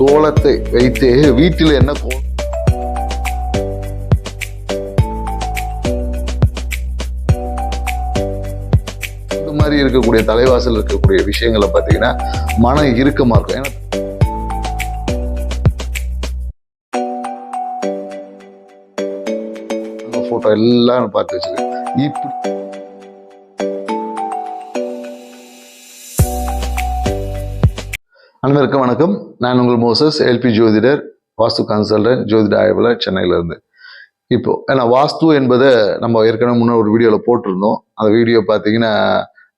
கோலத்தை வைத்து வீட்டில் என்ன இந்த மாதிரி இருக்கக்கூடிய தலைவாசல் இருக்கக்கூடிய விஷயங்களை பார்த்தீங்கன்னா மன இறுக்கமா இருக்கும். ஏன்னா போட்டோ எல்லாம் பார்த்து வச்சிருக்கேன். இப்படி அனைவருக்கும் வணக்கம். நான் உங்கள் மோசஸ், எல்பி ஜோதிடர், வாஸ்து கன்சல்டன்ட், ஜோதிட ஆய்வாளர், சென்னையிலேருந்து. இப்போ ஏன்னா வாஸ்து என்பதை நம்ம ஏற்கனவே முன்னாடி ஒரு வீடியோவில் போட்டிருந்தோம். அந்த வீடியோ பார்த்தீங்கன்னா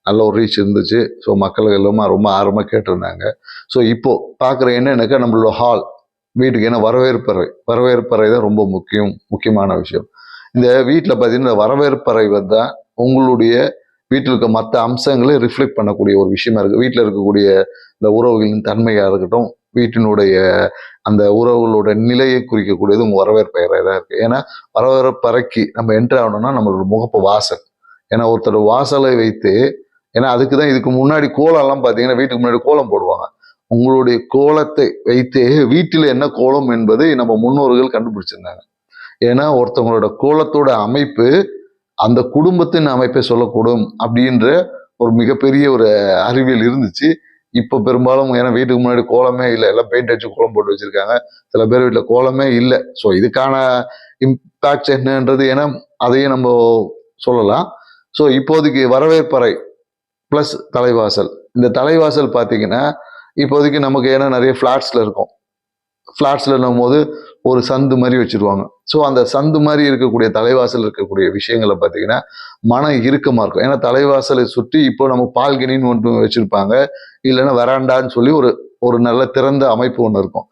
நல்ல ஒரு ரீச் இருந்துச்சு. ஸோ மக்கள் எல்லாமே ரொம்ப ஆர்வமாக கேட்டிருந்தாங்க. ஸோ இப்போ பார்க்குற என்னன்னாக்கா நம்மளோட ஹால் வீட்டுக்கு ஏன்னா வரவேற்பறை தான் ரொம்ப முக்கியமான விஷயம். இந்த வீட்டில் பார்த்தீங்கன்னா வரவேற்பறை வந்தால் உங்களுடைய வீட்டில் இருக்க மற்ற அம்சங்களை ரிஃப்ளெக்ட் பண்ணக்கூடிய ஒரு விஷயமா இருக்குது. வீட்டில் இருக்கக்கூடிய இந்த உறவுகளின் தன்மையாக இருக்கட்டும், வீட்டினுடைய அந்த உறவுகளோட நிலையை குறிக்கக்கூடியது உங்கள் வரவேற்பறை தான் இருக்குது. ஏன்னா வரவேற்பறைக்கு நம்ம என்ட்ரு ஆகணும்னா நம்மளோட முகப்பு வாசல். ஏன்னா ஒருத்தர் வாசலை வைத்து, ஏன்னா அதுக்கு தான் இதுக்கு முன்னாடி கோலம்லாம் பார்த்தீங்கன்னா வீட்டுக்கு முன்னாடி கோலம் போடுவாங்க. உங்களுடைய கோலத்தை வைத்து வீட்டில் என்ன கோலம் என்பதை நம்ம முன்னோர்கள் கண்டுபிடிச்சிருந்தாங்க. ஏன்னா ஒருத்தவங்களோட கோலத்தோட அமைப்பு அந்த குடும்பத்தின் அமைப்பை சொல்லக்கூடும் அப்படின்ற ஒரு மிகப்பெரிய ஒரு அறிவியல் இருந்துச்சு. இப்போ பெரும்பாலும் ஏன்னா வீட்டுக்கு முன்னாடி கோலமே இல்லை, எல்லாம் பெயிண்ட் அடிச்சு கோலம் போட்டு வச்சிருக்காங்க. சில பேர் வீட்டில் கோலமே இல்லை. ஸோ இதுக்கான இம்பேக்ட் என்னன்றது ஏன்னா அதையும் நம்ம சொல்லலாம். ஸோ இப்போதைக்கு வரவேற்பறை ப்ளஸ் தலைவாசல். இந்த தலைவாசல் பார்த்தீங்கன்னா இப்போதைக்கு நமக்கு ஏன்னா நிறைய ஃப்ளாட்ஸில் இருக்கும். ஃப்ளாட்ஸில் போது ஒரு சந்து மாதிரி வச்சுருவாங்க. ஸோ அந்த சந்து மாதிரி இருக்கக்கூடிய தலைவாசல் இருக்கக்கூடிய விஷயங்களை பார்த்தீங்கன்னா மன இறுக்கமாக இருக்கும். ஏன்னா தலைவாசலை சுற்றி இப்போ நம்ம பால்கனின்னு ஒன்று வச்சுருப்பாங்க, இல்லைன்னா வெராண்டான்னு சொல்லி ஒரு நல்ல திறந்த அமைப்பு ஒன்று இருக்கும்.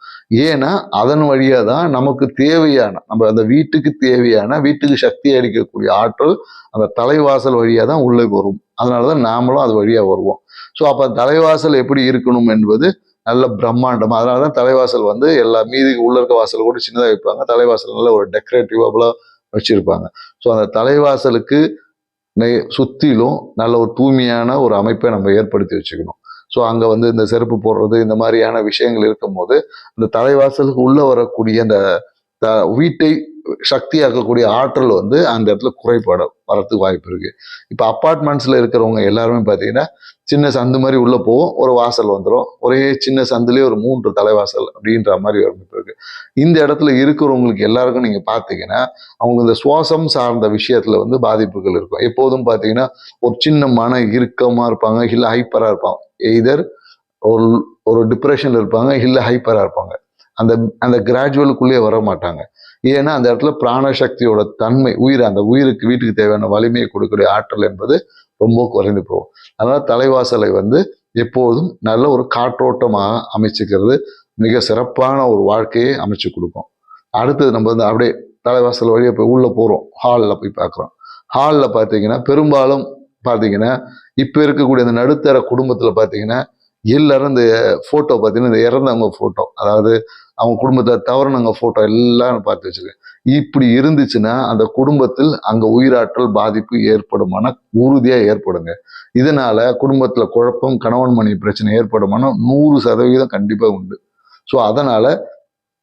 ஏன்னா அதன் வழியாக தான் நமக்கு தேவையான நம்ம அந்த வீட்டுக்கு தேவையான வீட்டுக்கு சக்தி அளிக்கக்கூடிய ஆற்றல் அந்த தலைவாசல் வழியாக தான் உள்ளே வரும். அதனால தான் நாமளும் அது வழியாக வருவோம். ஸோ அப்போ தலைவாசல் எப்படி இருக்கணும் என்பது நல்ல பிரம்மாண்டம். அதனால தான் தலைவாசல் எல்லா மீதி உள்ள இருக்க வாசல் கூட சின்னதாக வைப்பாங்க. தலைவாசல் நல்ல ஒரு டெக்கரேட்டிவாக வச்சிருப்பாங்க. ஸோ அந்த தலைவாசலுக்கு சுற்றிலும் நல்ல ஒரு தூய்மையான ஒரு அமைப்பை நம்ம ஏற்படுத்தி வச்சுக்கணும். ஸோ அங்கே இந்த செருப்பு போடுறது இந்த மாதிரியான விஷயங்கள் இருக்கும்போது இந்த தலைவாசலுக்கு உள்ள வரக்கூடிய அந்த வீட்டை சக்தியாக்கக்கூடிய ஆற்றல் அந்த இடத்துல குறைபாடு வரத்துக்கு வாய்ப்பு இருக்கு. இப்போ அப்பார்ட்மெண்ட்ஸ்ல இருக்கிறவங்க எல்லாருமே பார்த்தீங்கன்னா சின்ன சந்து மாதிரி உள்ள போவோம், ஒரு வாசல் வந்துடும். ஒரே சின்ன சந்துலேயே ஒரு 3 தலைவாசல் அப்படின்ற மாதிரி அமைப்பு இருக்கு. இந்த இடத்துல இருக்கிறவங்களுக்கு எல்லாருக்கும் நீங்க பார்த்தீங்கன்னா அவங்க இந்த சுவாசம் சார்ந்த விஷயத்துல பாதிப்புகள் இருக்கும். எப்போதும் பார்த்தீங்கன்னா ஒரு சின்ன மன இறுக்கமா இருப்பாங்க, இல்லை ஹைப்பரா இருப்பாங்க. எய்தர் ஒரு டிப்ரெஷன்ல இருப்பாங்க, இல்லை ஹைப்பரா இருப்பாங்க. அந்த கிராஜுவலுக்குள்ளேயே வர மாட்டாங்க. ஏன்னா அந்த இடத்துல பிராணசக்தியோட தன்மை அந்த உயிருக்கு வீட்டுக்கு தேவையான வலிமையை கொடுக்கக்கூடிய ஆற்றல் என்பது ரொம்ப குறைந்து போகும். அதனால தலைவாசலை எப்போதும் நல்ல ஒரு காற்றோட்டமாக அமைச்சுக்கிறது மிக சிறப்பான ஒரு வாழ்க்கையை அமைச்சு கொடுக்கும். அடுத்தது நம்ம அப்படியே தலைவாசல் வழியாக போய் உள்ள போகிறோம், ஹாலில் போய் பார்க்குறோம். ஹாலில் பார்த்தீங்கன்னா பெரும்பாலும் பார்த்தீங்கன்னா இப்போ இருக்கக்கூடிய அந்த நடுத்தர குடும்பத்தில் பார்த்தீங்கன்னா எல்லாரும் இந்த ஃபோட்டோ பார்த்தீங்கன்னா இந்த இறந்தவங்க ஃபோட்டோ, அதாவது அவங்க குடும்பத்தை தவறுனவங்க ஃபோட்டோ எல்லாம் பார்த்து வச்சிருக்கேன். இப்படி இருந்துச்சுன்னா அந்த குடும்பத்தில் அங்கே உயிராற்றல் பாதிப்பு ஏற்படுமான உறுதியாக ஏற்படுங்க. இதனால குடும்பத்தில் குழப்பம், கணவன் மனைவி பிரச்சனை ஏற்படுமான 100% கண்டிப்பாக உண்டு. ஸோ அதனால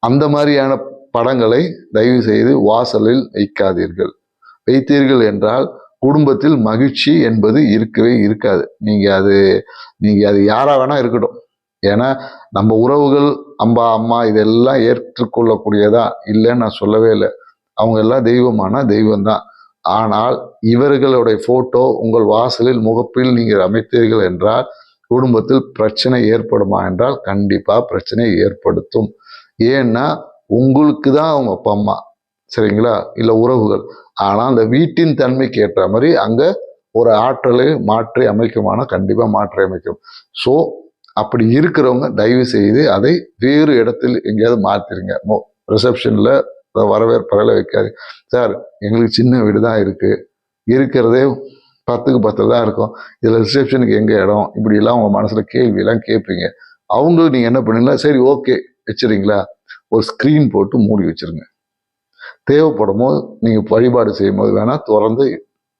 அந்த மாதிரியான படங்களை தயவு செய்து வாசலில் வைத்தீர்கள் என்றால் குடும்பத்தில் மகிழ்ச்சி என்பது இருக்கவே இருக்காது. நீங்க அது யாரா வேணா இருக்கட்டும். ஏன்னா நம்ம உறவுகள் அம்மா இதெல்லாம் ஏற்றுக்கொள்ளக்கூடியதா இல்லைன்னு நான் சொல்லவே இல்லை. அவங்க எல்லாம் தெய்வம் தான். ஆனால் இவர்களுடைய போட்டோ உங்கள் வாசலில் முகப்பில் நீங்கள் அமைத்தீர்கள் என்றால் குடும்பத்தில் பிரச்சனை ஏற்படுமா என்றால் கண்டிப்பா பிரச்சனை ஏற்படுத்தும். ஏன்னா உங்களுக்கு தான் அவங்க அப்பா அம்மா, சரிங்களா, இல்லை உறவுகள். ஆனால் அந்த வீட்டின் தன்மைக்கு ஏற்ற மாதிரி அங்க ஒரு ஆற்றலை மாற்றி அமைக்குமானா கண்டிப்பா மாற்றி அமைக்கும். ஸோ அப்படி இருக்கிறவங்க தயவு செய்து அதை வேறு இடத்தில் எங்கேயாவது மாத்திருங்க. ரிசப்ஷன்ல வரவேற்பறையில வைக்காது. சார் எங்களுக்கு சின்ன வீடு தான் இருக்கிறதே 10க்கு 10 தான் இருக்கும், இதுல ரிசப்ஷனுக்கு எங்க இடம், இப்படி எல்லாம் உங்க மனசுல கேள்வி எல்லாம் கேட்பீங்க. அவங்களுக்கு நீங்க என்ன பண்ணீங்களா, சரி ஓகே வச்சிருங்களா, ஒரு ஸ்கிரீன் போட்டு மூடி வச்சிருங்க. தேவைப்படும் போது நீங்க வழிபாடு செய்யும் போது வேணா திறந்து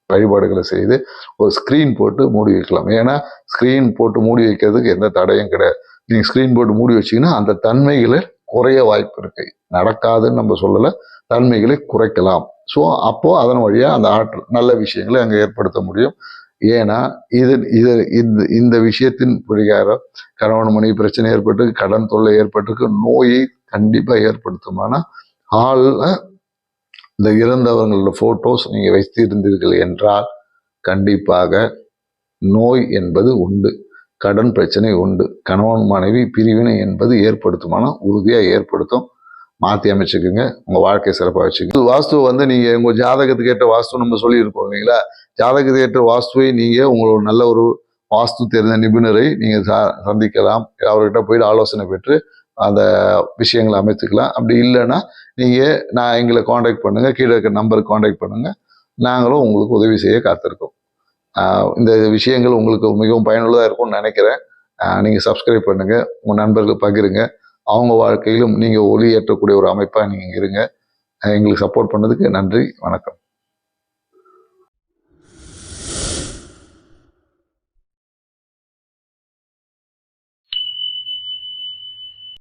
வழிபாடுகளை செய்து ஒரு ஸ்கிரீன் போட்டு மூடி வைக்கலாம். ஏன்னா ஸ்கிரீன் போட்டு மூடி வைக்கிறதுக்கு எந்த தடையும் கிடையாது. நீங்கள் ஸ்க்ரீன் போட்டு மூடி வச்சிங்கன்னா அந்த தன்மைகளை குறைய வாய்ப்பு இருக்கு. நடக்காதுன்னு நம்ம சொல்லலை, தன்மைகளை குறைக்கலாம். ஸோ அப்போ அதன் வழியாக அந்த ஆற்றல் நல்ல விஷயங்களை அங்கே ஏற்படுத்த முடியும். ஏன்னா இந்த விஷயத்தின் பிரகாரம் கணவன் மனைவி பிரச்சனை ஏற்பட்டு, கடன் தொல்லை ஏற்பட்டு, நோயை கண்டிப்பாக ஏற்படுத்தும். ஆனால் ஹாலில் இந்த இறந்தவங்களோட போட்டோஸ் நீங்க வைத்திருந்தீர்கள் என்றால் கண்டிப்பாக நோய் என்பது உண்டு, கடன் பிரச்சனை உண்டு, கணவன் மனைவி பிரிவினை என்பது ஏற்படுத்துமானா உறுதியாக ஏற்படுத்தும். மாற்றி அமைச்சுக்குங்க, உங்கள் வாழ்க்கையை சிறப்பாக வச்சுக்கோங்க. வாஸ்து வந்து நீங்கள் உங்கள் ஜாதகத்துக்கு ஏற்ற வாஸ்து நம்ம சொல்லியிருக்கோம் இல்லைங்களா? ஜாதகத்துக்கு ஏற்ற வாஸ்துவை நீங்கள் உங்களோட நல்ல ஒரு வாஸ்து தெரிந்த நிபுணரை நீங்கள் சந்திக்கலாம். அவர்கிட்ட போயிட்டு ஆலோசனை பெற்று அந்த விஷயங்களை அமைத்துக்கலாம். அப்படி இல்லைன்னா நான் எங்களை காண்டாக்ட் பண்ணுங்கள், கீழே இருக்கிற நம்பருக்கு காண்டாக்ட் பண்ணுங்கள். நாங்களும் உங்களுக்கு உதவி செய்ய காத்திருக்கோம். இந்த விஷயங்கள் உங்களுக்கு மிகவும் பயனுள்ளதாக இருக்கும்னு நினைக்கிறேன். நீங்கள் சப்ஸ்கிரைப் பண்ணுங்கள், உங்கள் நண்பர்கள் பகிருங்க. அவங்க வாழ்க்கையிலும் நீங்கள் ஒளி ஏற்றக்கூடிய ஒரு அமைப்பாக நீங்கள் இருங்க. எங்களுக்கு சப்போர்ட் பண்ணதுக்கு நன்றி, வணக்கம்.